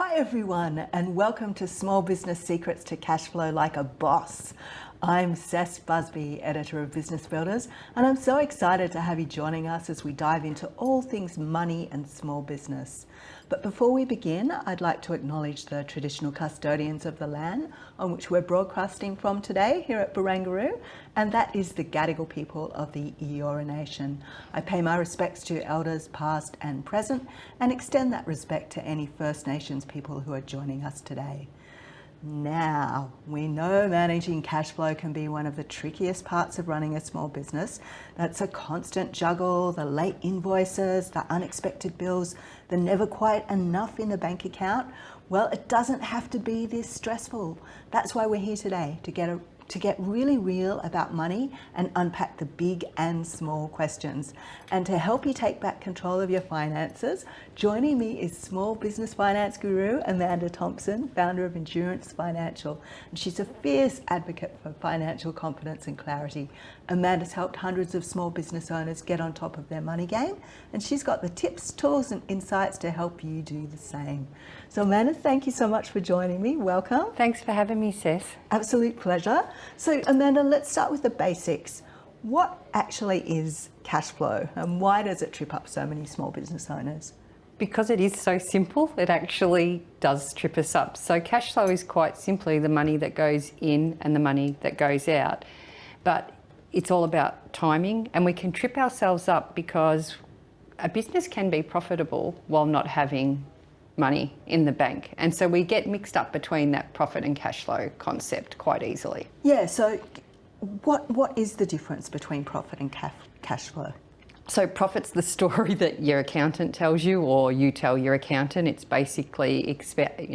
Hi everyone, and welcome to Small Business Secrets to Cash Flow Like a Boss. I'm Cec Busby, editor of Business Builders, and I'm so excited to have you joining us as we dive into all things money and small business. But before we begin, I'd like to acknowledge the traditional custodians of the land on which we're broadcasting from today here at Barangaroo, and that is the Gadigal people of the Eora Nation. I pay my respects to elders past and present and extend that respect to any First Nations people who are joining us today. Now, we know managing cash flow can be one of the trickiest parts of running a small business. That's a constant juggle, the late invoices, the unexpected bills, the never quite enough in the bank account. Well, it doesn't have to be this stressful. That's why we're here today, to get really real about money and unpack the big and small questions. And to help you take back control of your finances, joining me is small business finance guru Amanda Thompson, founder of Endurance Financial. And she's a fierce advocate for financial confidence and clarity. Amanda's helped hundreds of small business owners get on top of their money game, and she's got the tips, tools and insights to help you do the same. So Amanda, thank you so much for joining me. Welcome. Thanks for having me, Cec. Absolute pleasure. So Amanda, let's start with the basics. What actually is cash flow and why does it trip up so many small business owners? Because it is so simple, it actually does trip us up. So cash flow is quite simply the money that goes in and the money that goes out. But it's all about timing, and we can trip ourselves up because a business can be profitable while not having money in the bank. And so we get mixed up between that profit and cash flow concept quite easily. Yeah, so what is the difference between profit and cash flow? So profit's the story that your accountant tells you or you tell your accountant. It's basically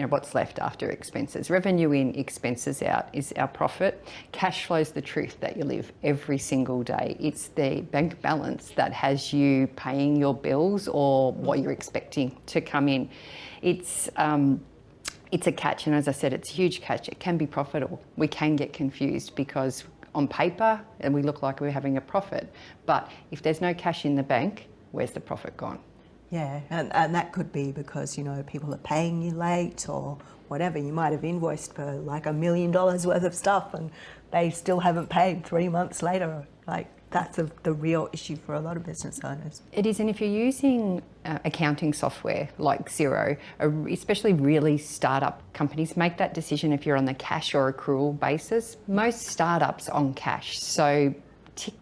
what's left after expenses. Revenue in, expenses out is our profit. Cash flow's the truth that you live every single day. It's the bank balance that has you paying your bills or what you're expecting to come in. It's a catch, and as I said, it's a huge catch. It can be profitable. We can get confused because on paper and we look like we're having a profit, but if there's no cash in the bank, where's the profit gone? Yeah, and that could be because, people are paying you late or whatever. You might have invoiced for like $1 million worth of stuff and they still haven't paid 3 months later. Like, that's the real issue for a lot of business owners. It is, and if you're using accounting software like Xero, especially really startup companies, make that decision if you're on the cash or accrual basis. Most startups on cash, so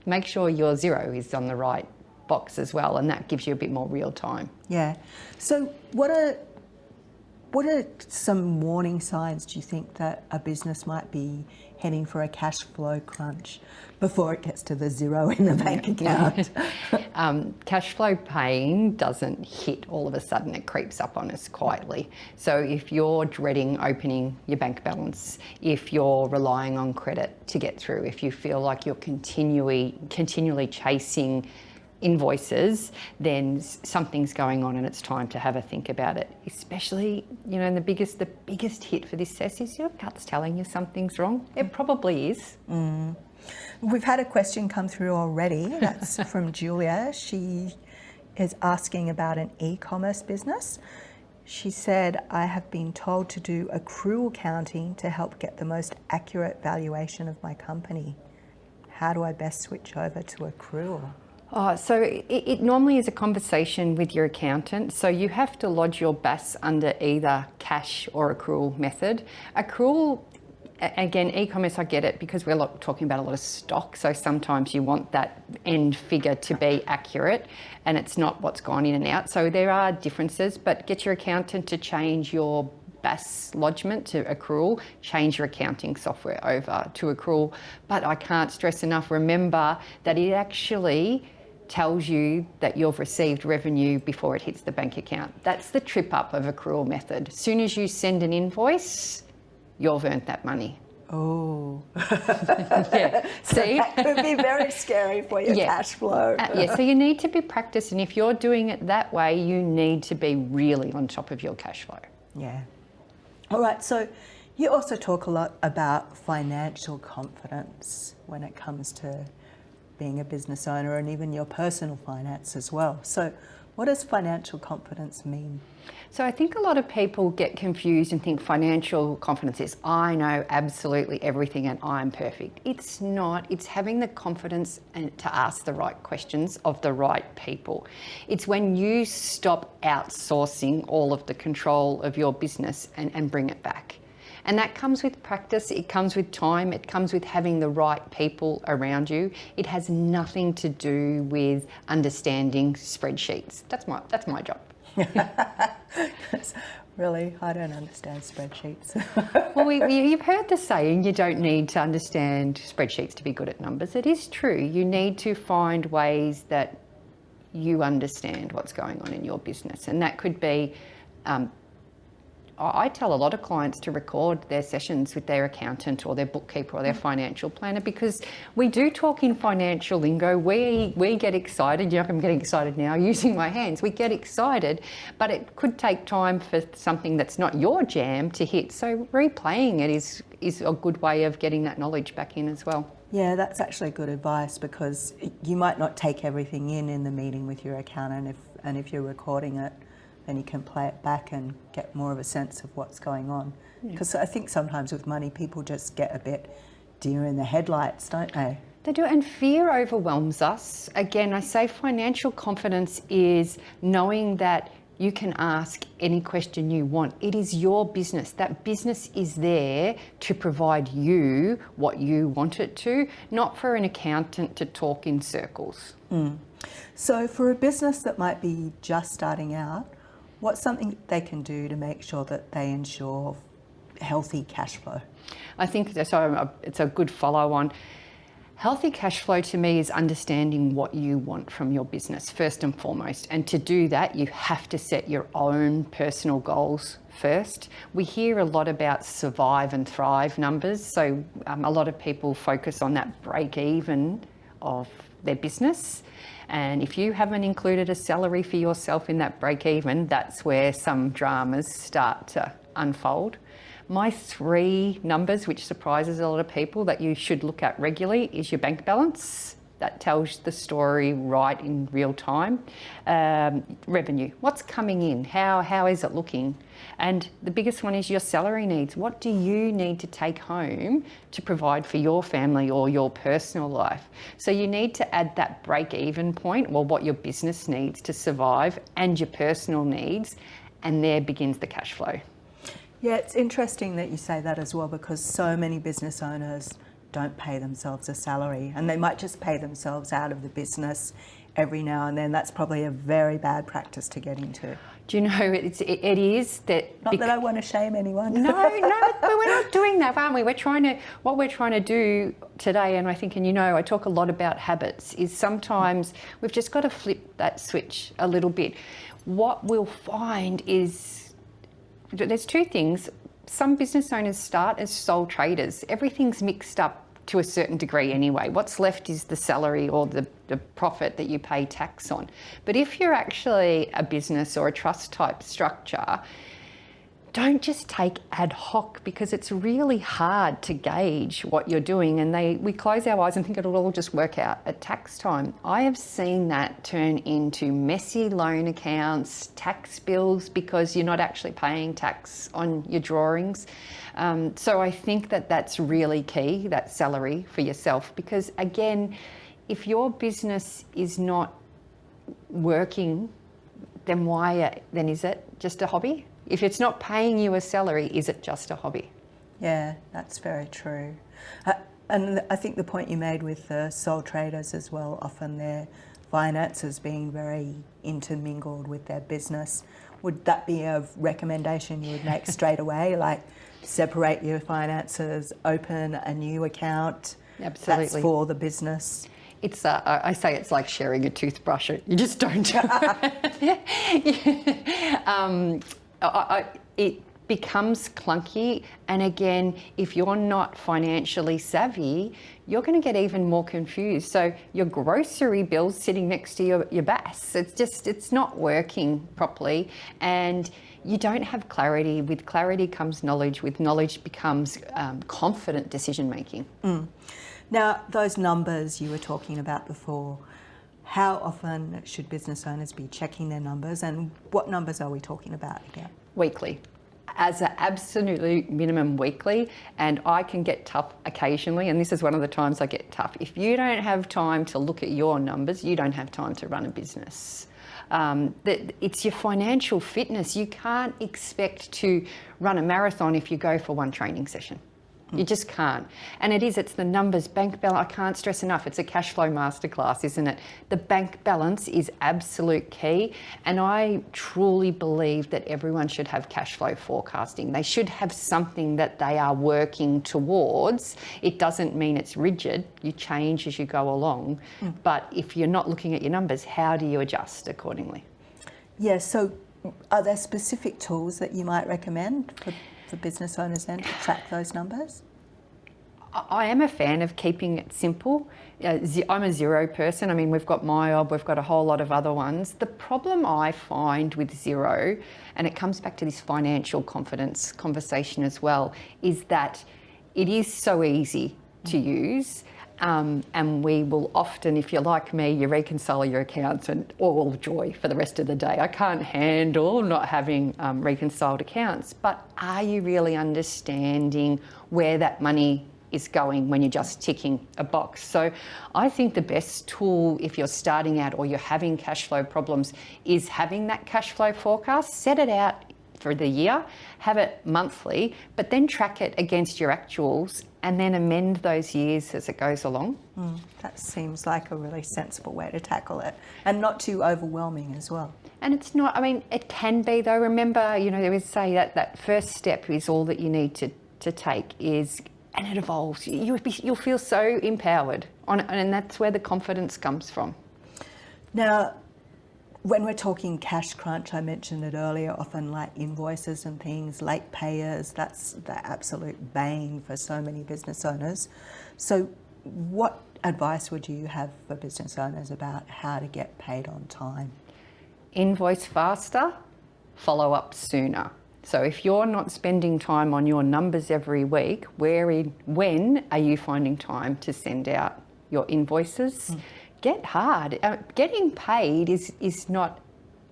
make sure your Xero is on the right box as well, and that gives you a bit more real time. Yeah. So what are some warning signs, do you think, that a business might be heading for a cash flow crunch before it gets to the zero in the bank account? Cash flow pain doesn't hit all of a sudden, it creeps up on us quietly. So if you're dreading opening your bank balance, if you're relying on credit to get through, if you feel like you're continually chasing invoices, then something's going on and it's time to have a think about it. Especially, and the biggest hit for this, Cec, is your gut's telling you something's wrong. It probably is. We've had a question come through already. That's from Julia. She is asking about an e-commerce business. She said, I have been told to do accrual counting to help get the most accurate valuation of my company. How do I best switch over to accrual? So it normally is a conversation with your accountant. So you have to lodge your BAS under either cash or accrual method. Accrual, again, e-commerce, I get it because we're talking about a lot of stock. So sometimes you want that end figure to be accurate and it's not what's gone in and out. So there are differences, but get your accountant to change your BAS lodgement to accrual, change your accounting software over to accrual. But I can't stress enough, remember that it actually tells you that you've received revenue before it hits the bank account. That's the trip up of accrual method. As soon as you send an invoice, you've earned that money. Oh. Yeah. See? That could be very scary for your cash flow. So you need to be practiced, and if you're doing it that way, you need to be really on top of your cash flow. Yeah. All right, so you also talk a lot about financial confidence when it comes to being a business owner and even your personal finance as well. So What does financial confidence mean? So I think a lot of people get confused and think financial confidence is, I know absolutely everything and I'm perfect. It's not. It's having the confidence to ask the right questions of the right people. It's when you stop outsourcing all of the control of your business and bring it back. And that comes with practice, it comes with time, it comes with having the right people around you. It has nothing to do with understanding spreadsheets. That's my job. Really, I don't understand spreadsheets. Well, you've heard the saying, you don't need to understand spreadsheets to be good at numbers. It is true. You need to find ways that you understand what's going on in your business. And that could be, I tell a lot of clients to record their sessions with their accountant or their bookkeeper or their financial planner, because we do talk in financial lingo. We get excited. I'm getting excited now using my hands. We get excited, but it could take time for something that's not your jam to hit. So replaying it is a good way of getting that knowledge back in as well. Yeah, that's actually good advice, because you might not take everything in the meeting with your accountant, if you're recording it, then you can play it back and get more of a sense of what's going on. Because I think sometimes with money, people just get a bit deer in the headlights, don't they? They do, and fear overwhelms us. Again, I say financial confidence is knowing that you can ask any question you want. It is your business. That business is there to provide you what you want it to, not for an accountant to talk in circles. So for a business that might be just starting out, what's something they can do to make sure that they ensure healthy cash flow? I think so. It's a good follow-on. Healthy cash flow to me is understanding what you want from your business first and foremost. And to do that, you have to set your own personal goals first. We hear a lot about survive and thrive numbers. So a lot of people focus on that break even of their business. And if you haven't included a salary for yourself in that break even, that's where some dramas start to unfold. My 3 numbers, which surprises a lot of people, that you should look at regularly is your bank balance. That tells the story right in real time. Revenue, what's coming in? How is it looking? And the biggest one is your salary needs. What do you need to take home to provide for your family or your personal life? So you need to add that break-even point, or what your business needs to survive, and your personal needs, and there begins the cash flow. Yeah, it's interesting that you say that as well, because so many business owners don't pay themselves a salary, and they might just pay themselves out of the business every now and then. That's probably a very bad practice to get into. Do you know, it is that... Not that I want to shame anyone. No, but we're not doing that, aren't we? What we're trying to do today, and I think, and you know, I talk a lot about habits, is sometimes we've just got to flip that switch a little bit. What we'll find is, there's 2 things. Some business owners start as sole traders. Everything's mixed up to a certain degree anyway. What's left is the salary or the profit that you pay tax on. But if you're actually a business or a trust type structure, don't just take ad hoc, because it's really hard to gauge what you're doing, and we close our eyes and think it'll all just work out at tax time. I have seen that turn into messy loan accounts, tax bills, because you're not actually paying tax on your drawings. So I think that that's really key, that salary for yourself, because again, if your business is not working, then then is it just a hobby? If it's not paying you a salary, is it just a hobby? Yeah, that's very true. And I think the point you made with the sole traders as well, often their finances being very intermingled with their business. Would that be a recommendation you would make straight away? Like, separate your finances, open a new account? Absolutely. That's for the business. It's I say it's like sharing a toothbrush. You just don't do it. It becomes clunky, and again, if you're not financially savvy, you're going to get even more confused. So your grocery bill's sitting next to your BAS. It's not working properly, and you don't have clarity. With clarity comes knowledge. With knowledge becomes confident decision making. Now, those numbers you were talking about before, How often should business owners be checking their numbers, and what numbers are we talking about here? Weekly. As an absolutely minimum weekly, and I can get tough occasionally, and this is one of the times I get tough. If you don't have time to look at your numbers, you don't have time to run a business. It's your financial fitness. You can't expect to run a marathon if you go for one training session. You just can't. And it's the numbers, bank balance. I can't stress enough. It's a cash flow masterclass, isn't it? The bank balance is absolute key. And I truly believe that everyone should have cash flow forecasting. They should have something that they are working towards. It doesn't mean it's rigid. You change as you go along. But if you're not looking at your numbers, how do you adjust accordingly? Yeah, so are there specific tools that you might recommend for business owners then to track those numbers? I am a fan of keeping it simple. I'm a Xero person. I mean, we've got MyOb, we've got a whole lot of other ones. The problem I find with Xero, and it comes back to this financial confidence conversation as well, is that it is so easy to use. And we will often, if you're like me, you reconcile your accounts and all joy for the rest of the day. I can't handle not having reconciled accounts, but are you really understanding where that money is going when you're just ticking a box? So I think the best tool if you're starting out or you're having cash flow problems is having that cash flow forecast. Set it out for the year, have it monthly, but then track it against your actuals and then amend those years as it goes along. That seems like a really sensible way to tackle it, and not too overwhelming as well. And it's not, I mean, it can be though. Remember, they would say that first step is all that you need to take is, and it evolves. You'll feel so empowered and that's where the confidence comes from. Now, when we're talking cash crunch, I mentioned it earlier, often like invoices and things, late payers, that's the absolute bane for so many business owners. So what advice would you have for business owners about how to get paid on time? Invoice faster, follow up sooner. So if you're not spending time on your numbers every week, when are you finding time to send out your invoices? Get hard. Getting paid is not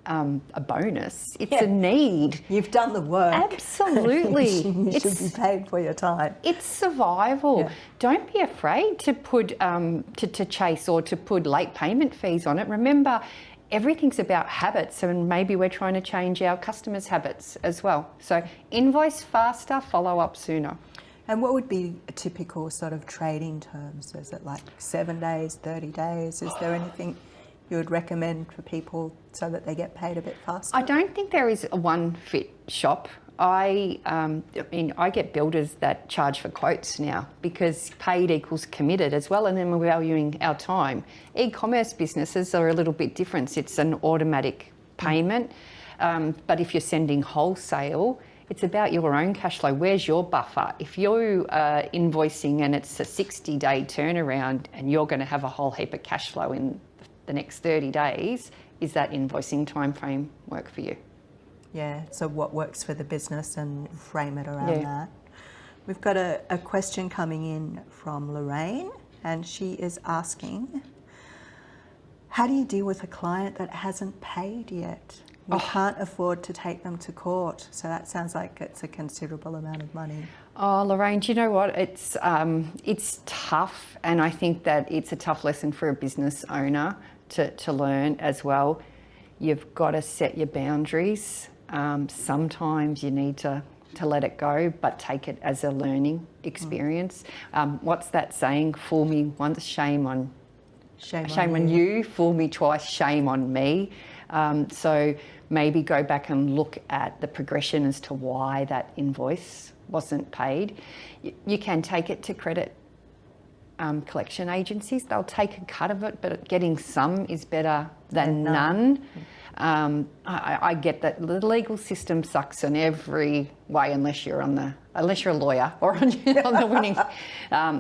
a bonus. It's a need. You've done the work. Absolutely. You should be paid for your time. It's survival. Yeah. Don't be afraid to put to chase or to put late payment fees on it. Remember, everything's about habits, and maybe we're trying to change our customers' habits as well. So invoice faster, follow up sooner. And what would be a typical sort of trading terms? Is it like 7 days, 30 days? Is there anything you would recommend for people so that they get paid a bit faster? I don't think there is a one fit shop. I get builders that charge for quotes now because paid equals committed as well, and then we're valuing our time. E-commerce businesses are a little bit different. It's an automatic payment, but if you're sending wholesale, it's about your own cash flow. Where's your buffer? If you're invoicing and it's a 60-day turnaround and you're going to have a whole heap of cash flow in the next 30 days, is that invoicing time frame work for you? Yeah, so what works for the business and frame it around that. We've got a question coming in from Lorraine, and she is asking, how do you deal with a client that hasn't paid yet? You can't afford to take them to court. So that sounds like it's a considerable amount of money. Oh, Lorraine, do you know what? It's tough, and I think that it's a tough lesson for a business owner to learn as well. You've got to set your boundaries. Sometimes you need to let it go, but take it as a learning experience. What's that saying? Fool me once, shame on you. Fool me twice, shame on me. So maybe go back and look at the progression as to why that invoice wasn't paid. You can take it to credit collection agencies. They'll take a cut of it, but getting some is better than none. I get that the legal system sucks in every way unless you're a lawyer or on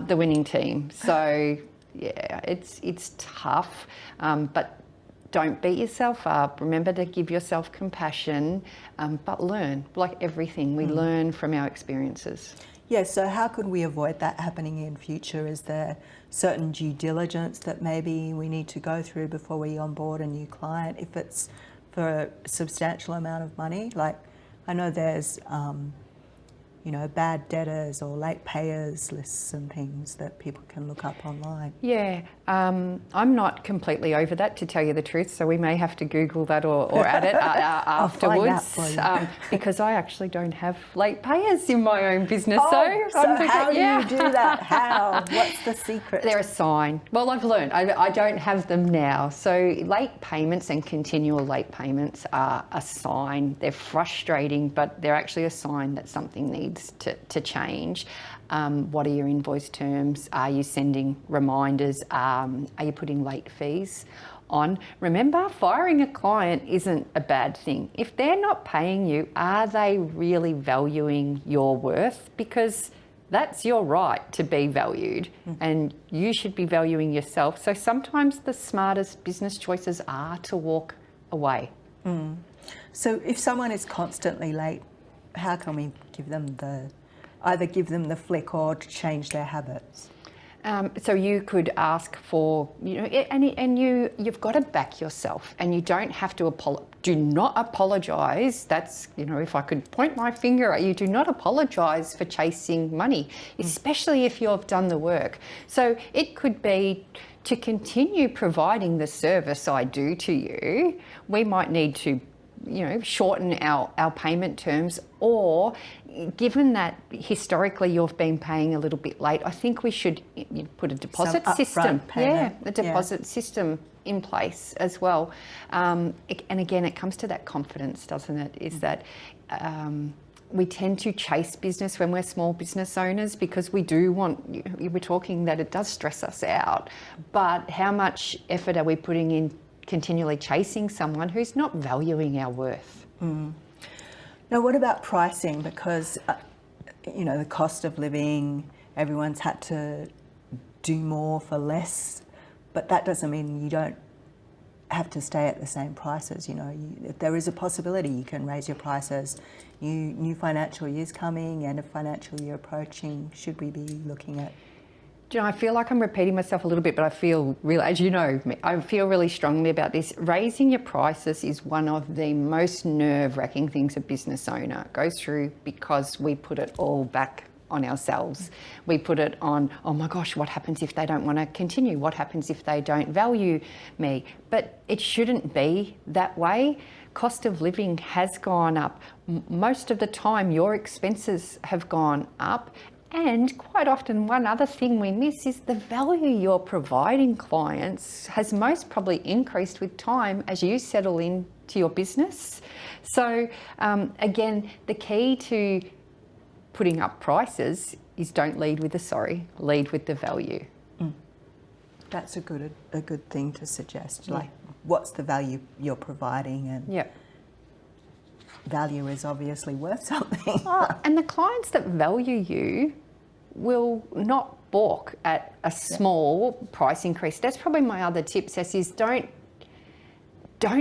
the winning team. So yeah, it's tough, but don't beat yourself up. Remember to give yourself compassion, but learn. Like everything, we learn from our experiences. Yeah, so how could we avoid that happening in future? Is there certain due diligence that maybe we need to go through before we onboard a new client if it's for a substantial amount of money? Like, I know there's, you know, bad debtors or late payers lists and things that people can look up online. Yeah, I'm not completely over that, to tell you the truth, so we may have to Google that or add it afterwards, because I actually don't have late payers in my own business. So how do you do that? How? What's the secret? They're a sign. Well, I've learned. I don't have them now. So late payments and continual late payments are a sign. They're frustrating, but they're actually a sign that something needs to change. What are your invoice terms? Are you sending reminders? Are you putting late fees on? Remember, firing a client isn't a bad thing. If they're not paying you, are they really valuing your worth? Because that's your right to be valued, and you should be valuing yourself. So sometimes the smartest business choices are to walk away. So if someone is constantly late, how can we either give them the flick or to change their habits? So you could ask for, you know, and you've got to back yourself, and you don't have to do not apologise. That's, you know, if I could point my finger at you, do not apologise for chasing money, especially if you've done the work. So it could be to continue providing the service I do to you. We might need to, you know, shorten our payment terms, or given that historically you've been paying a little bit late, I think we should put a deposit system. Payment. Yeah, a deposit system in place as well. And again, it comes to that confidence, doesn't it? Is that we tend to chase business when we're small business owners because we do want, we're talking that it does stress us out, but how much effort are we putting in continually chasing someone who's not valuing our worth? Now, what about pricing? Because, you know, the cost of living, everyone's had to do more for less, but that doesn't mean you don't have to stay at the same prices. You know, if there is a possibility, you can raise your prices. New financial year's coming, end of financial year approaching. Should we be looking at? Do you know, I feel like I'm repeating myself a little bit, but I feel really, as you know, I feel really strongly about this. Raising your prices is one of the most nerve-wracking things a business owner goes through, because we put it all back on ourselves. We put it on, oh my gosh, what happens if they don't want to continue? What happens if they don't value me? But it shouldn't be that way. Cost of living has gone up. Most of the time, your expenses have gone up. And quite often, one other thing we miss is the value you're providing clients has most probably increased with time as you settle into your business. So again, the key to putting up prices is don't lead with the sorry, lead with the value. That's a good thing to suggest. Yeah. Like, what's the value you're providing? And value is obviously worth something. And the clients that value you will not balk at a small price increase. That's probably my other tip, Cec, is don't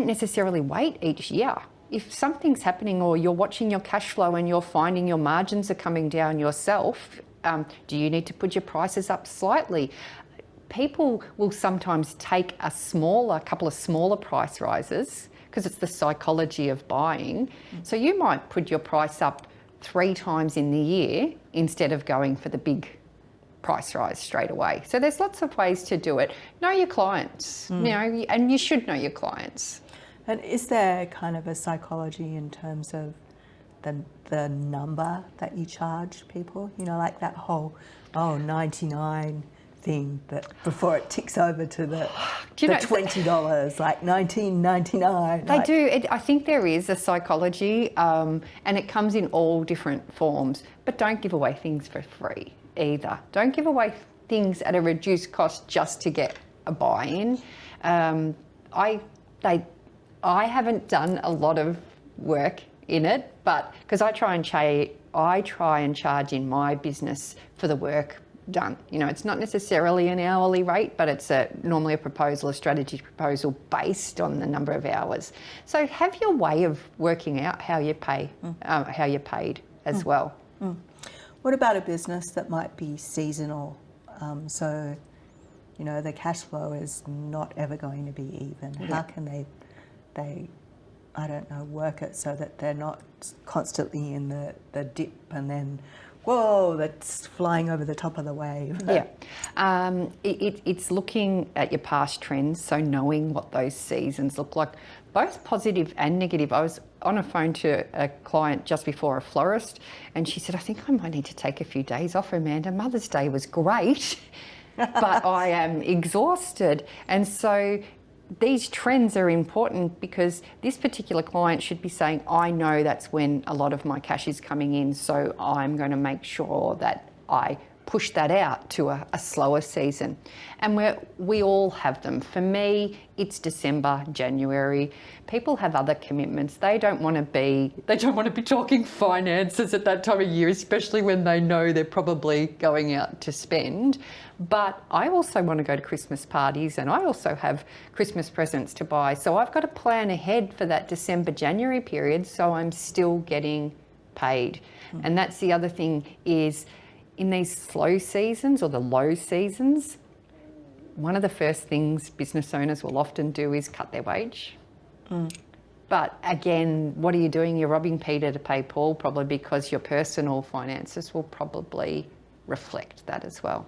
necessarily wait each year. If something's happening, or you're watching your cash flow and you're finding your margins are coming down yourself, do you need to put your prices up slightly? People will sometimes take a couple of smaller price rises, because it's the psychology of buying. So you might put your price up 3 times in the year instead of going for the big price rise straight away. So there's lots of ways to do it. Know your clients, you know, and you should know your clients. And is there kind of a psychology in terms of the number that you charge people? You know, like that whole 99 thing, that before it ticks over to the $20, like $19.99. They do. I think there is a psychology, and it comes in all different forms. But don't give away things for free either. Don't give away things at a reduced cost just to get a buy-in. I haven't done a lot of work in it, but because I try and charge in my business for the work done. You know, it's not necessarily an hourly rate, but it's normally a strategy proposal based on the number of hours. So have your way of working out how you pay, how you're paid as well. What about a business that might be seasonal? So, you know, the cash flow is not ever going to be even. Yeah. How can they, I don't know, work it so that they're not constantly in the dip and then, whoa, that's flying over the top of the wave? Yeah, it's looking at your past trends, so knowing what those seasons look like, both positive and negative. I was on a phone to a client just before, a florist, and she said, I think I might need to take a few days off, Amanda. Mother's Day was great, but I am exhausted. And so these trends are important because this particular client should be saying, I know that's when a lot of my cash is coming in, so I'm going to make sure that I push that out to a slower season. And we all have them. For me, it's December, January. People have other commitments. They don't want to be talking finances at that time of year, especially when they know they're probably going out to spend. But I also want to go to Christmas parties, and I also have Christmas presents to buy. So I've got to plan ahead for that December, January period, so I'm still getting paid. And that's the other thing is, in these slow seasons or the low seasons, one of the first things business owners will often do is cut their wage. But again, what are you doing? You're robbing Peter to pay Paul, probably because your personal finances will probably reflect that as well.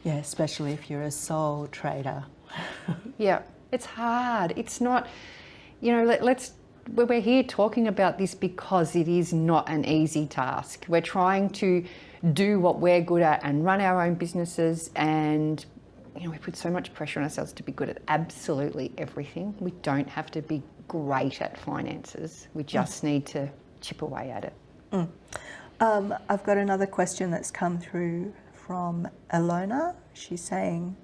Yeah, especially if you're a sole trader. Yeah, it's hard. It's not, you know, we're here talking about this because it is not an easy task. We're trying to do what we're good at and run our own businesses, and you know, we put so much pressure on ourselves to be good at absolutely everything. We don't have to be great at finances. We just need to chip away at it. I've got another question that's come through from Alona. She's saying,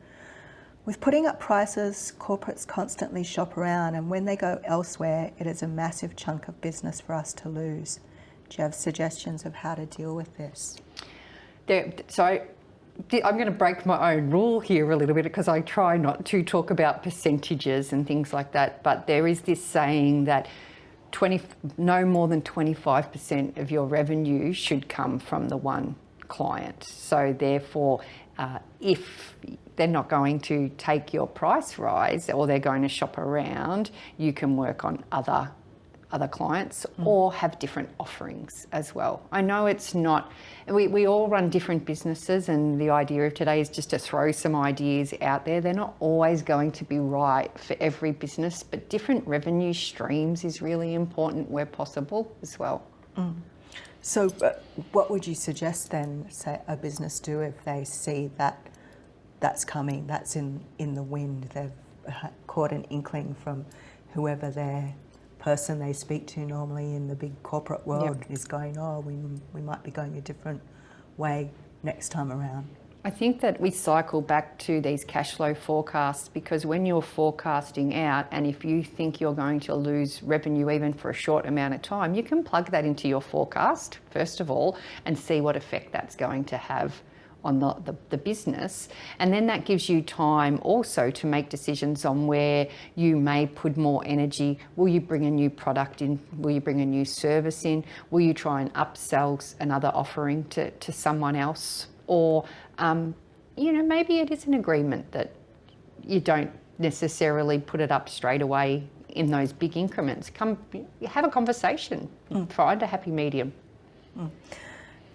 with putting up prices, corporates constantly shop around, and when they go elsewhere, it is a massive chunk of business for us to lose. Do you have suggestions of how to deal with this? So I'm going to break my own rule here a little bit because I try not to talk about percentages and things like that, but there is this saying that no more than 25% of your revenue should come from the one client. So therefore, if they're not going to take your price rise or they're going to shop around, you can work on other clients or have different offerings as well. I know it's not, we all run different businesses, and the idea of today is just to throw some ideas out there. They're not always going to be right for every business, but different revenue streams is really important where possible as well. So what would you suggest then, say, a business do if they see that that's coming, that's in the wind, they've caught an inkling from whoever their person they speak to normally in the big corporate world is going, oh, we might be going a different way next time around? I think that we cycle back to these cash flow forecasts, because when you're forecasting out, and if you think you're going to lose revenue even for a short amount of time, you can plug that into your forecast, first of all, and see what effect that's going to have on the business. And then that gives you time also to make decisions on where you may put more energy. Will you bring a new product in? Will you bring a new service in? Will you try and upsell another offering to someone else? Or, maybe it is an agreement that you don't necessarily put it up straight away in those big increments. Have a conversation, find a happy medium.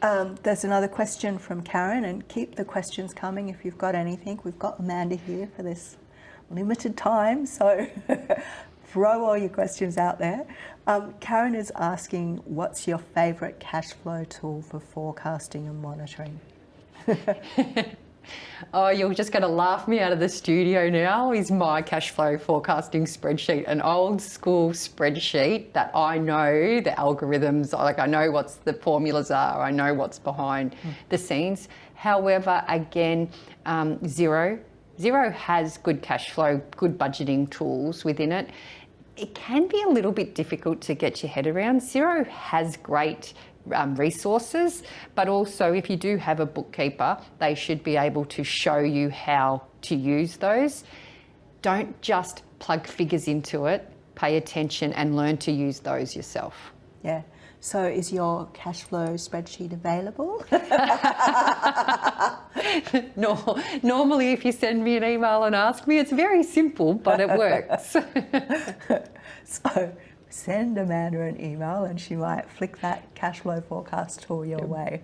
There's another question from Karen, and keep the questions coming if you've got anything. We've got Amanda here for this limited time, so throw all your questions out there. Karen is asking, what's your favourite cash flow tool for forecasting and monitoring? Oh, you're just going to laugh me out of the studio now. Is my cash flow forecasting spreadsheet, an old school spreadsheet that I know the algorithms, like I know what the formulas are, I know what's behind the scenes. However, again, Xero has good cash flow, good budgeting tools within it. It can be a little bit difficult to get your head around. Xero has great resources, but also if you do have a bookkeeper, they should be able to show you how to use those. Don't just plug figures into it, pay attention and learn to use those yourself. Yeah, So is your cash flow spreadsheet available? No, normally if you send me an email and ask me, it's very simple, but it works. So send Amanda an email and she might flick that cash flow forecast tool your way.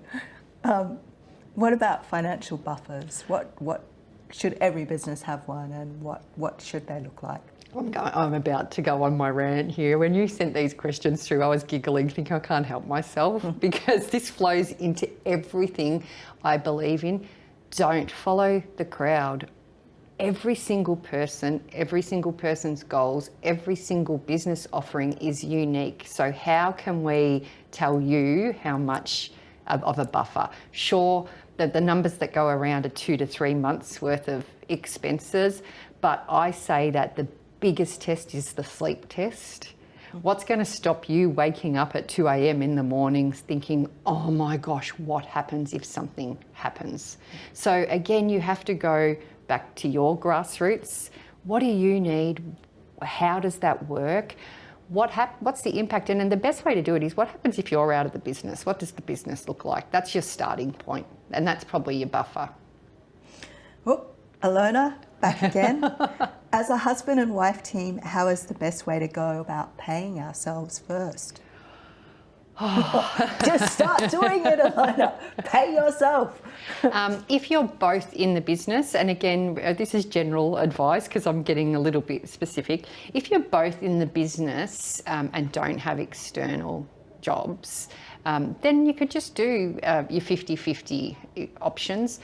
What about financial buffers? What should every business have one, and what should they look like? I'm about to go on my rant here. When you sent these questions through, I was giggling, thinking I can't help myself because this flows into everything I believe in. Don't follow the crowd. Every single person, every single person's goals, every single business offering is unique. So how can we tell you how much of a buffer? Sure, the numbers that go around are 2 to 3 months worth of expenses, but I say that the biggest test is the sleep test. What's going to stop you waking up at 2 a.m. in the mornings thinking, oh my gosh, what happens if something happens? So again, you have to go back to your grassroots. What do you need? How does that work? What's the impact? And the best way to do it is, what happens if you're out of the business? What does the business look like? That's your starting point, and that's probably your buffer. Oh, Alona, back again. As a husband and wife team, how is the best way to go about paying ourselves first? Just start doing it, Alona. Pay yourself. If you're both in the business, and again, this is general advice because I'm getting a little bit specific. If you're both in the business and don't have external jobs, then you could just do your 50-50 options.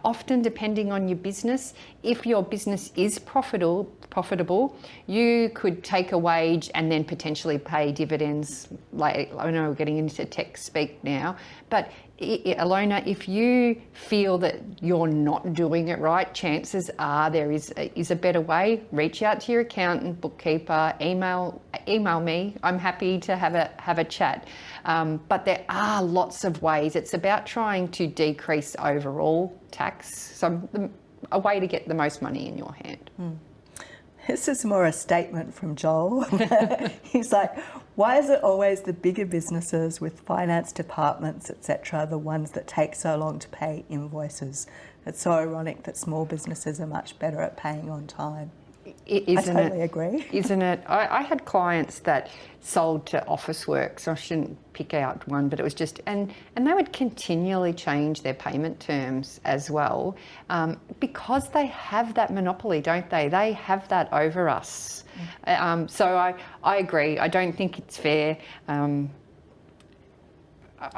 Often, depending on your business, if your business is profitable, you could take a wage and then potentially pay dividends. Like, I know we're getting into tech speak now, but Alona, if you feel that you're not doing it right, chances are there is a better way. Reach out to your accountant, bookkeeper, email me. I'm happy to have a chat. But there are lots of ways. It's about trying to decrease overall tax. So a way to get the most money in your hand. This is more a statement from Joel. He's like, why is it always the bigger businesses with finance departments, etc., the ones that take so long to pay invoices? It's so ironic that small businesses are much better at paying on time. I totally agree. Isn't it? I had clients that sold to Officeworks. I shouldn't pick out one, but it was just, and they would continually change their payment terms as well, because they have that monopoly, don't they? They have that over us. So I agree. I don't think it's fair. I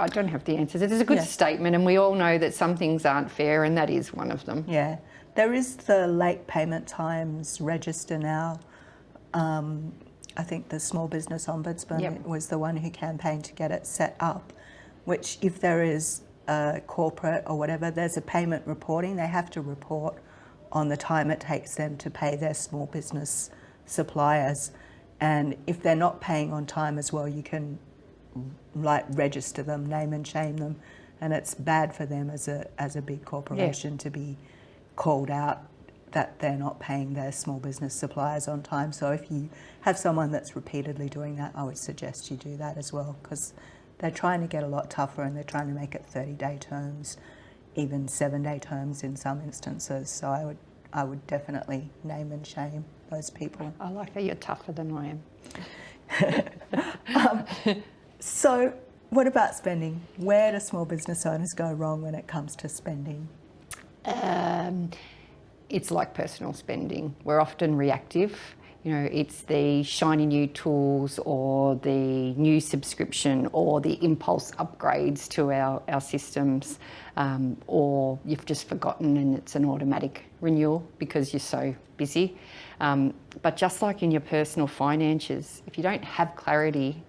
don't have the answers. It is a good statement, and we all know that some things aren't fair, and that is one of them. Yeah. There is the late payment times register now. I think the Small Business Ombudsman was the one who campaigned to get it set up, which if there is a corporate or whatever, there's a payment reporting. They have to report on the time it takes them to pay their small business suppliers. And if they're not paying on time as well, you can register them, name and shame them. And it's bad for them as a big corporation to be called out that they're not paying their small business suppliers on time. So if you have someone that's repeatedly doing that, I would suggest you do that as well, because they're trying to get a lot tougher and they're trying to make it 30-day terms, even 7-day terms in some instances. So I would definitely name and shame those people. I like that you're tougher than I am. So what about spending? Where do small business owners go wrong when it comes to spending? It's like personal spending. We're often reactive. You know, it's the shiny new tools or the new subscription or the impulse upgrades to our systems, or you've just forgotten and it's an automatic renewal because you're so busy. But just like in your personal finances, if you don't have clarity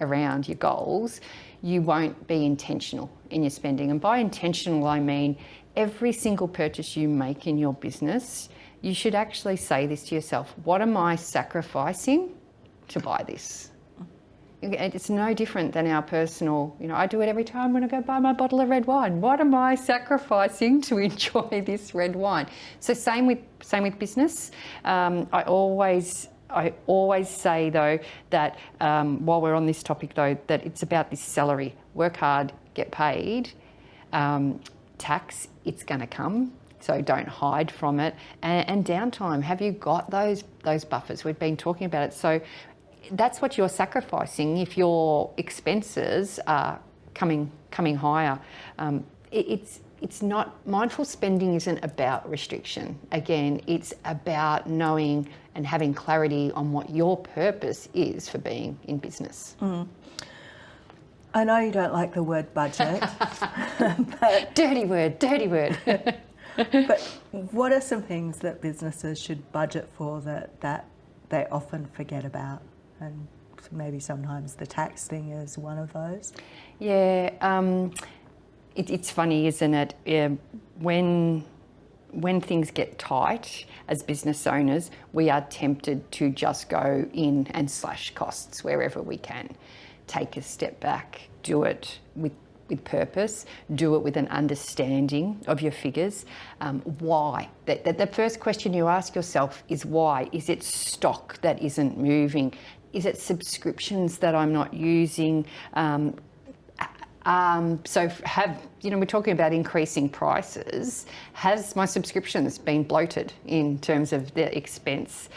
around your goals, you won't be intentional in your spending. And by intentional, I mean every single purchase you make in your business, you should actually say this to yourself: what am I sacrificing to buy this? It's no different than our personal, I do it every time when I go buy my bottle of red wine. What am I sacrificing to enjoy this red wine? So same with business. I always I always say though that while we're on this topic though, that it's about this salary. Work hard, get paid. Tax, it's going to come, so don't hide from it. And downtime, have you got those buffers? We've been talking about it. So that's what you're sacrificing if your expenses are coming higher. It's not, mindful spending isn't about restriction. Again, it's about knowing and having clarity on what your purpose is for being in business. I know you don't like the word budget. But, dirty word. but what are some things that businesses should budget for that they often forget about? And maybe sometimes the tax thing is one of those. Yeah, it's funny, isn't it? When things get tight as business owners, we are tempted to just go in and slash costs wherever we can. Take a step back, do it with purpose, do it with an understanding of your figures. Why? The first question you ask yourself is why? Is it stock that isn't moving? Is it subscriptions that I'm not using? We're talking about increasing prices. Has my subscriptions been bloated in terms of the expense?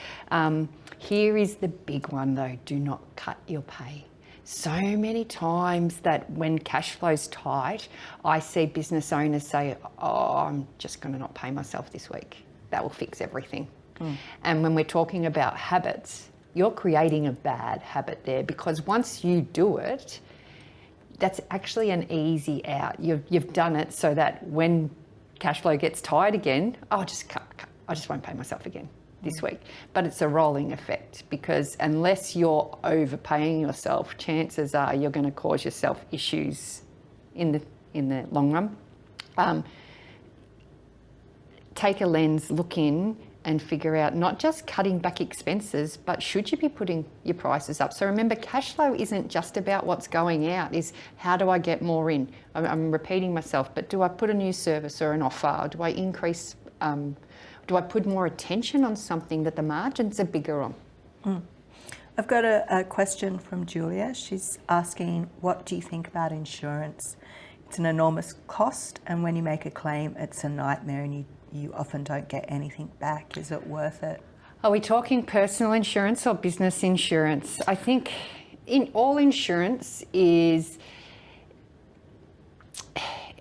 Here is the big one though, do not cut your pay. So many times that when cash flow's tight, I see business owners say, oh, I'm just going to not pay myself this week. That will fix everything. And when we're talking about habits, you're creating a bad habit there, because once you do it, that's actually an easy out. You've done it so that when cash flow gets tight again, I'll just cut. I just won't pay myself again this week. But it's a rolling effect, because unless you're overpaying yourself, chances are you're going to cause yourself issues in the long run. Take a lens, look in and figure out not just cutting back expenses, but should you be putting your prices up? So remember, cash flow isn't just about what's going out, is how do I get more in? I'm repeating myself, but do I put a new service or an offer? Or do I increase, do I put more attention on something that the margins are bigger on? I've got a question from Julia. She's asking, what do you think about insurance? It's an enormous cost, and when you make a claim, it's a nightmare, and you often don't get anything back. Is it worth it? Are we talking personal insurance or business insurance? I think in all insurance is,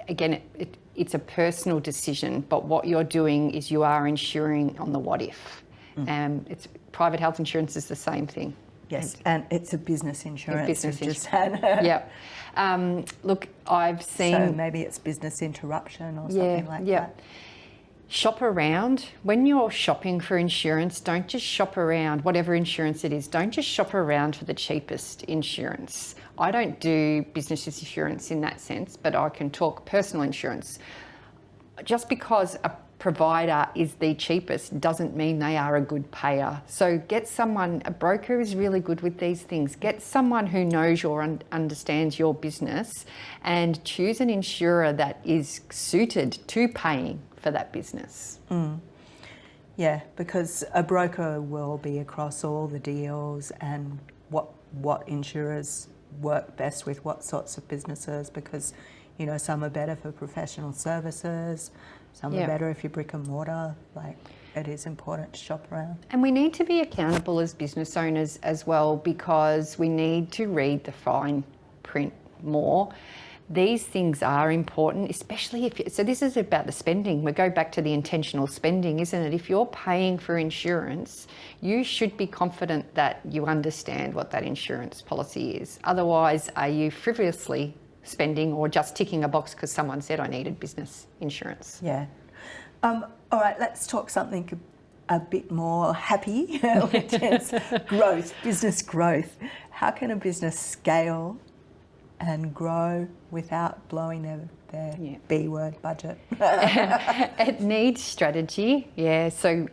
again, it's a personal decision, but what you're doing is you are insuring on the what if. It's private health insurance is the same thing. Yes, and it's a business insurance. Business insurance. Yeah. Look, I've seen... So maybe it's business interruption or something like that. Shop around. When you're shopping for insurance, don't just shop around, whatever insurance it is, don't just shop around for the cheapest insurance. I don't do business insurance in that sense, but I can talk personal insurance. Just because a provider is the cheapest doesn't mean they are a good payer. So get someone, a broker is really good with these things. Get someone who knows or understands your business, and choose an insurer that is suited to paying for that business. Yeah, because a broker will be across all the deals and what insurers work best with what sorts of businesses, because some are better for professional services, some are better if you're brick and mortar. Like, it is important to shop around. And we need to be accountable as business owners as well, because we need to read the fine print more. These things are important, especially so this is about the spending. We go back to the intentional spending, isn't it? If you're paying for insurance, you should be confident that you understand what that insurance policy is. Otherwise, are you frivolously spending or just ticking a box because someone said I needed business insurance? Yeah. All right, let's talk something a bit more happy, which is growth, business growth. How can a business scale and grow without blowing their B word budget? It needs strategy, so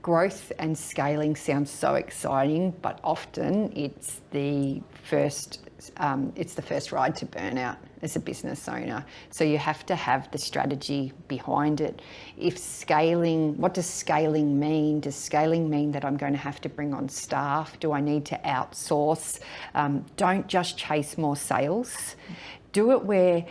growth and scaling sounds so exciting, but often it's the first it's the first ride to burnout as a business owner. So you have to have the strategy behind it. What does scaling mean? Does scaling mean that I'm going to have to bring on staff? Do I need to outsource? Don't just chase more sales. Do it where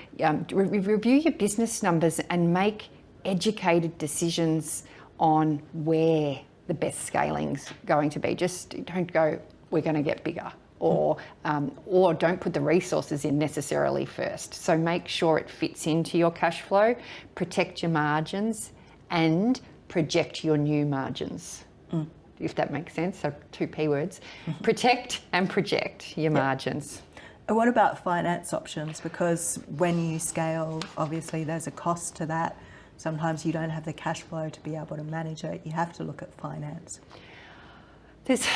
review your business numbers and make educated decisions on where the best scaling's going to be. Just don't go, we're going to get bigger. Or don't put the resources in necessarily first. So make sure it fits into your cash flow, protect your margins, and project your new margins. If that makes sense. So 2 P words. Protect and project your margins. And what about finance options? Because when you scale, obviously there's a cost to that. Sometimes you don't have the cash flow to be able to manage it. You have to look at finance.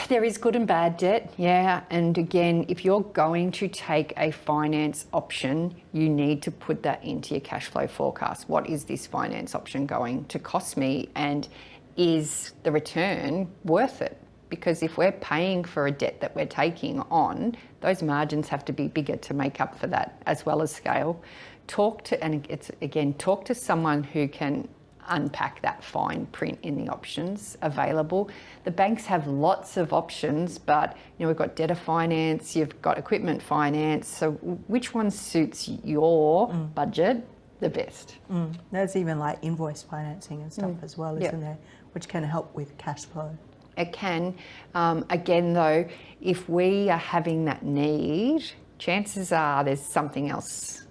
There is good and bad debt, yeah. And again, if you're going to take a finance option, you need to put that into your cash flow forecast. What is this finance option going to cost me? And is the return worth it? Because if we're paying for a debt that we're taking on, those margins have to be bigger to make up for that, as well as scale. Talk to someone who can unpack that fine print in the options available. The banks have lots of options, but we've got debtor finance, you've got equipment finance. So which one suits your budget the best? There's even like invoice financing and stuff as well, isn't there? Which can help with cash flow. It can. Again though, if we are having that need, chances are there's something else,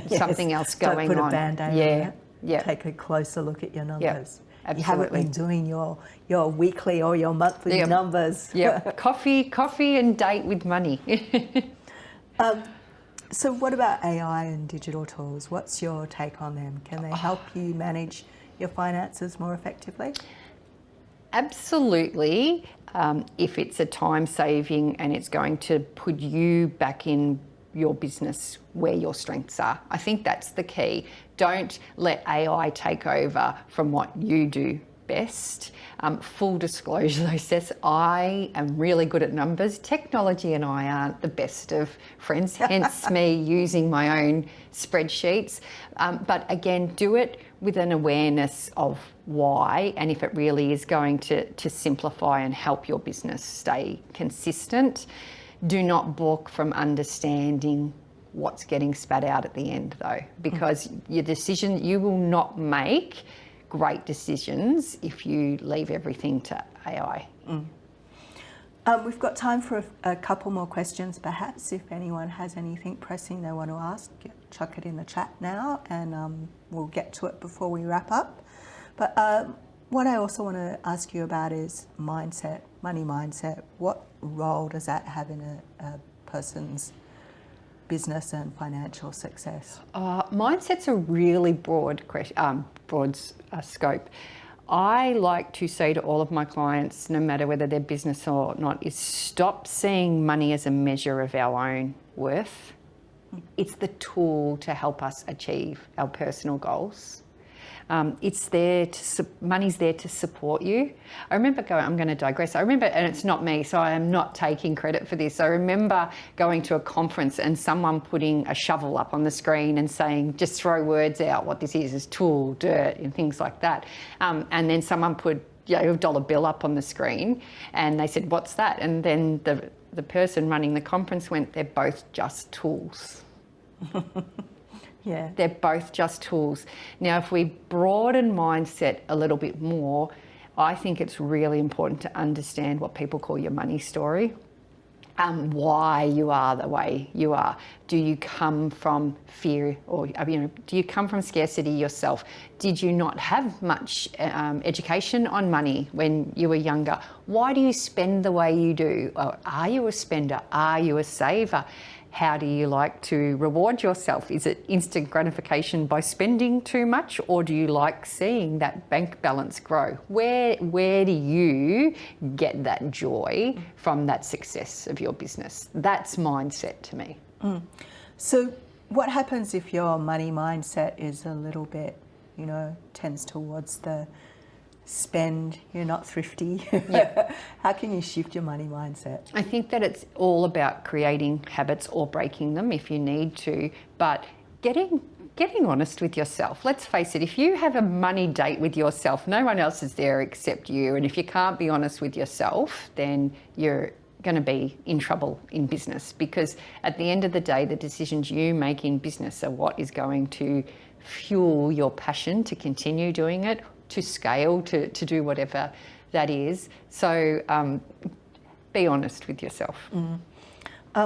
something else going on. Don't put a Band-Aid on it. Yeah. Take a closer look at your numbers. Absolutely. You haven't been doing your weekly or your monthly numbers. Yeah, coffee and date with money. So what about AI and digital tools? What's your take on them? Can they help you manage your finances more effectively? Absolutely. If it's a time saving and it's going to put you back in your business where your strengths are. I think that's the key. Don't let AI take over from what you do best. Full disclosure though, Cec, I am really good at numbers. Technology and I aren't the best of friends, hence me using my own spreadsheets. But again, do it with an awareness of why, and if it really is going to simplify and help your business stay consistent. Do not balk from understanding what's getting spat out at the end though, because you will not make great decisions if you leave everything to AI. We've got time for a couple more questions perhaps. If anyone has anything pressing they want to ask, chuck it in the chat now and we'll get to it before we wrap up. But what I also want to ask you about is mindset, money mindset. What role does that have in a person's business and financial success? Mindset's a really broad scope. I like to say to all of my clients, no matter whether they're business or not, is stop seeing money as a measure of our own worth. It's the tool to help us achieve our personal goals. Money's there to support you. I remember I'm going to digress. I remember, and it's not me, so I am not taking credit for this. I remember going to a conference and someone putting a shovel up on the screen and saying, just throw words out. What this is tool, dirt, and things like that. And then someone put a dollar bill up on the screen and they said, what's that? And then the person running the conference went, they're both just tools. Yeah. They're both just tools. Now, if we broaden mindset a little bit more, I think it's really important to understand what people call your money story. Why you are the way you are. Do you come from fear or, do you come from scarcity yourself? Did you not have much education on money when you were younger? Why do you spend the way you do? Or are you a spender? Are you a saver? How do you like to reward yourself? Is it instant gratification by spending too much, or do you like seeing that bank balance grow? Where do you get that joy from that success of your business? That's mindset to me. So what happens if your money mindset is a little bit, tends towards the spend, you're not thrifty. Yeah. How can you shift your money mindset? I think that it's all about creating habits or breaking them if you need to, but getting honest with yourself. Let's face it, if you have a money date with yourself, no one else is there except you. And if you can't be honest with yourself, then you're going to be in trouble in business, because at the end of the day, the decisions you make in business are what is going to fuel your passion to continue doing it, to scale, to do whatever that is. So be honest with yourself.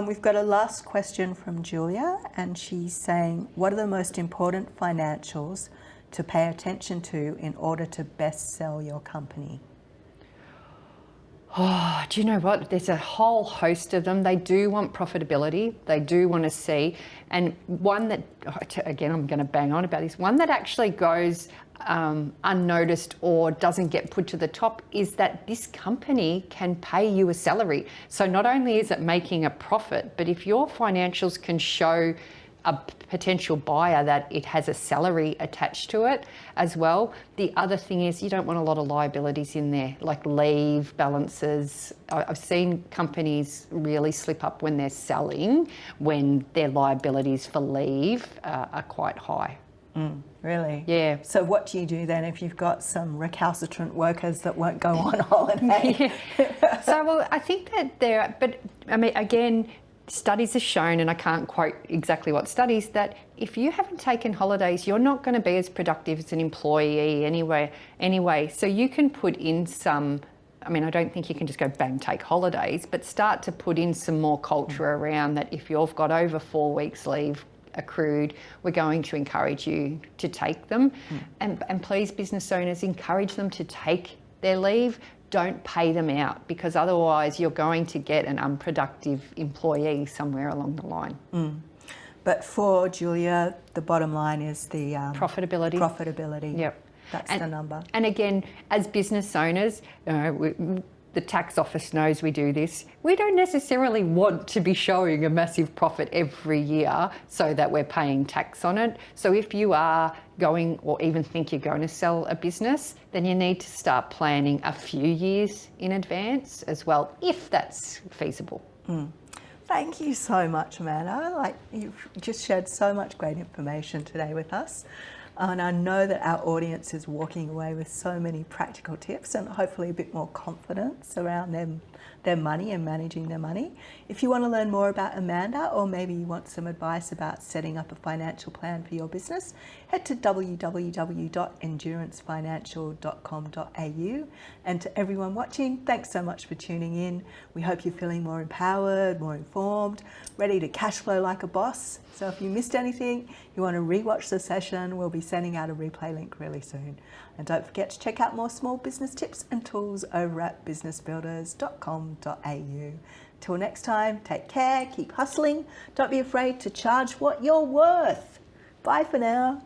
We've got a last question from Julia, and she's saying, what are the most important financials to pay attention to in order to best sell your company? Oh, do you know what? There's a whole host of them. They do want profitability. They do want to see. And one that, again, I'm going to bang on about this, one that actually goes unnoticed or doesn't get put to the top is that this company can pay you a salary. So not only is it making a profit, but if your financials can show a potential buyer that it has a salary attached to it as well. The other thing is you don't want a lot of liabilities in there, like leave balances. I've seen companies really slip up when they're selling, when their liabilities for leave are quite high. Really? Yeah. So what do you do then if you've got some recalcitrant workers that won't go on holiday? So, well, I think that but I mean, again, studies have shown, and I can't quote exactly what studies, that if you haven't taken holidays, you're not going to be as productive as an employee anyway. So you can put in some, I mean, I don't think you can just go bang, take holidays, but start to put in some more culture around that. If you've got over 4 weeks leave accrued, we're going to encourage you to take them. And please, business owners, encourage them to take their leave. Don't pay them out, because otherwise you're going to get an unproductive employee somewhere along the line. But for Julia, the bottom line is the Profitability. Profitability. Yep. That's the number. And again, as business owners, the tax office knows we do this. We don't necessarily want to be showing a massive profit every year so that we're paying tax on it. So if you are going, or even think you're going to sell a business, then you need to start planning a few years in advance as well, if that's feasible. Thank you so much, Amanda. You've just shared so much great information today with us. And I know that our audience is walking away with so many practical tips and hopefully a bit more confidence around their money and managing their money. If you want to learn more about Amanda, or maybe you want some advice about setting up a financial plan for your business, head to www.endurancefinancial.com.au. And to everyone watching, thanks so much for tuning in. We hope you're feeling more empowered, more informed, ready to cash flow like a boss. So if you missed anything, you want to rewatch the session, we'll be sending out a replay link really soon. And don't forget to check out more small business tips and tools over at businessbuilders.com.au. Till next time, take care, keep hustling, don't be afraid to charge what you're worth. Bye for now.